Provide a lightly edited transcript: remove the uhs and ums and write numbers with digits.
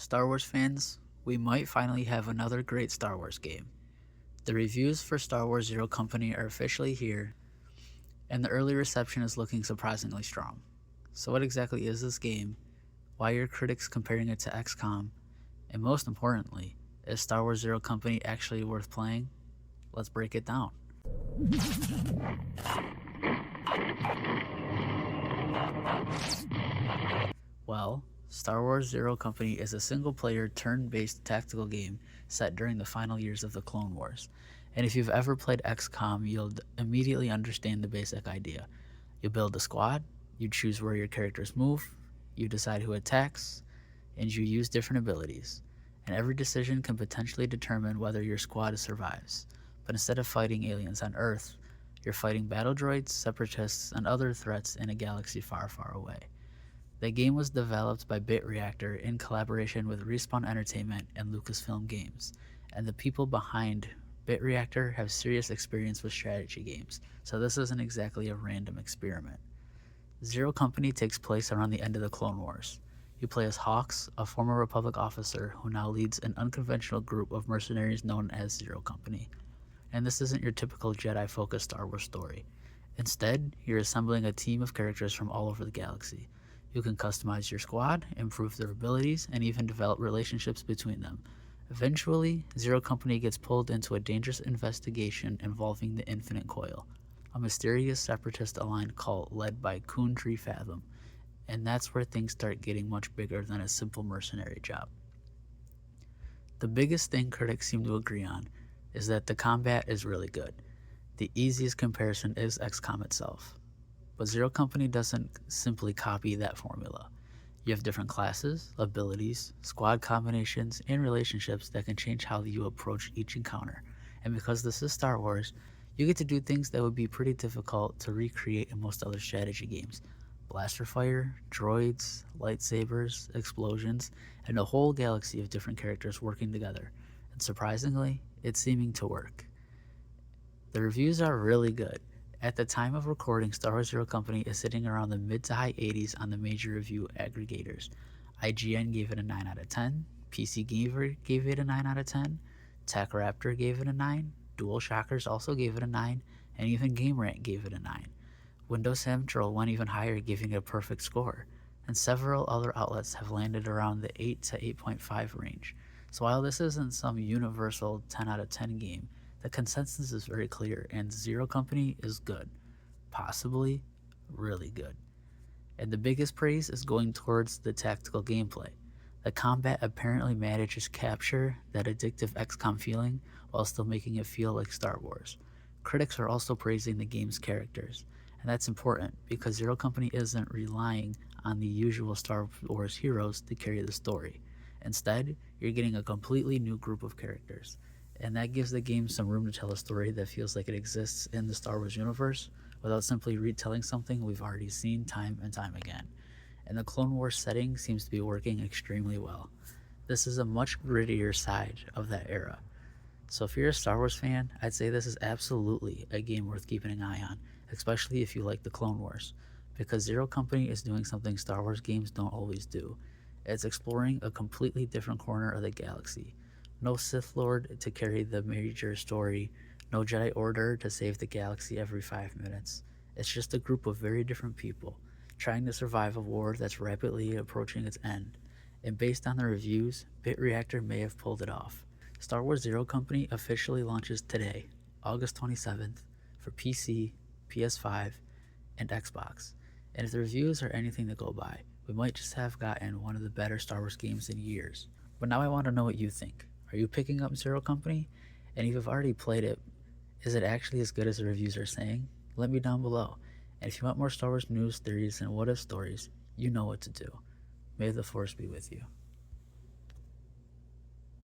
Star Wars fans, we might finally have another great Star Wars game. The reviews for Star Wars Zero Company are officially here, and the early reception is looking surprisingly strong. So what exactly is this game? Why are critics comparing it to XCOM? And most importantly, is Star Wars Zero Company actually worth playing? Let's break it down. Well, Star Wars Zero Company is a single-player, turn-based tactical game set during the final years of the Clone Wars. And if you've ever played XCOM, you'll immediately understand the basic idea. You build a squad, you choose where your characters move, you decide who attacks, and you use different abilities. And every decision can potentially determine whether your squad survives. But instead of fighting aliens on Earth, you're fighting battle droids, separatists, and other threats in a galaxy far, far away. The game was developed by Bit Reactor in collaboration with Respawn Entertainment and Lucasfilm Games, and the people behind Bit Reactor have serious experience with strategy games, so this isn't exactly a random experiment. Zero Company takes place around the end of the Clone Wars. You play as Hawks, a former Republic officer who now leads an unconventional group of mercenaries known as Zero Company. And this isn't your typical Jedi-focused Star Wars story. Instead, you're assembling a team of characters from all over the galaxy. You can customize your squad, improve their abilities, and even develop relationships between them. Eventually, Zero Company gets pulled into a dangerous investigation involving the Infinite Coil, a mysterious separatist-aligned cult led by Kun Tree Fathom, and that's where things start getting much bigger than a simple mercenary job. The biggest thing critics seem to agree on is that the combat is really good. The easiest comparison is XCOM itself. But Zero Company doesn't simply copy that formula. You have different classes, abilities, squad combinations, and relationships that can change how you approach each encounter. And because this is Star Wars, you get to do things that would be pretty difficult to recreate in most other strategy games. Blaster fire, droids, lightsabers, explosions, and a whole galaxy of different characters working together. And surprisingly, it's seeming to work. The reviews are really good. At the time of recording, Star Wars Zero Company is sitting around the mid to high 80s on the major review aggregators. IGN gave it a 9 out of 10, PC Gamer gave it a 9 out of 10, Tech Raptor gave it a 9, DualShockers also gave it a 9, and even GameRant gave it a 9. Windows Central went even higher, giving it a perfect score, and several other outlets have landed around the 8 to 8.5 range. So while this isn't some universal 10 out of 10 game, the consensus is very clear, and Zero Company is good. Possibly really good. And the biggest praise is going towards the tactical gameplay. The combat apparently manages to capture that addictive XCOM feeling while still making it feel like Star Wars. Critics are also praising the game's characters, and that's important because Zero Company isn't relying on the usual Star Wars heroes to carry the story. Instead, you're getting a completely new group of characters, and that gives the game some room to tell a story that feels like it exists in the Star Wars universe without simply retelling something we've already seen time and time again. And the Clone Wars setting seems to be working extremely well. This is a much grittier side of that era. So if you're a Star Wars fan, I'd say this is absolutely a game worth keeping an eye on, especially if you like the Clone Wars, because Zero Company is doing something Star Wars games don't always do. It's exploring a completely different corner of the galaxy. No Sith Lord to carry the major story, no Jedi Order to save the galaxy every 5 minutes. It's just a group of very different people trying to survive a war that's rapidly approaching its end. And based on the reviews, Bit Reactor may have pulled it off. Star Wars Zero Company officially launches today, August 27th, for PC, PS5, and Xbox. And if the reviews are anything to go by, we might just have gotten one of the better Star Wars games in years. But now I want to know what you think. Are you picking up Zero Company? And if you've already played it, is it actually as good as the reviews are saying? Let me down below. And if you want more Star Wars news, theories, and what-if stories, you know what to do. May the Force be with you.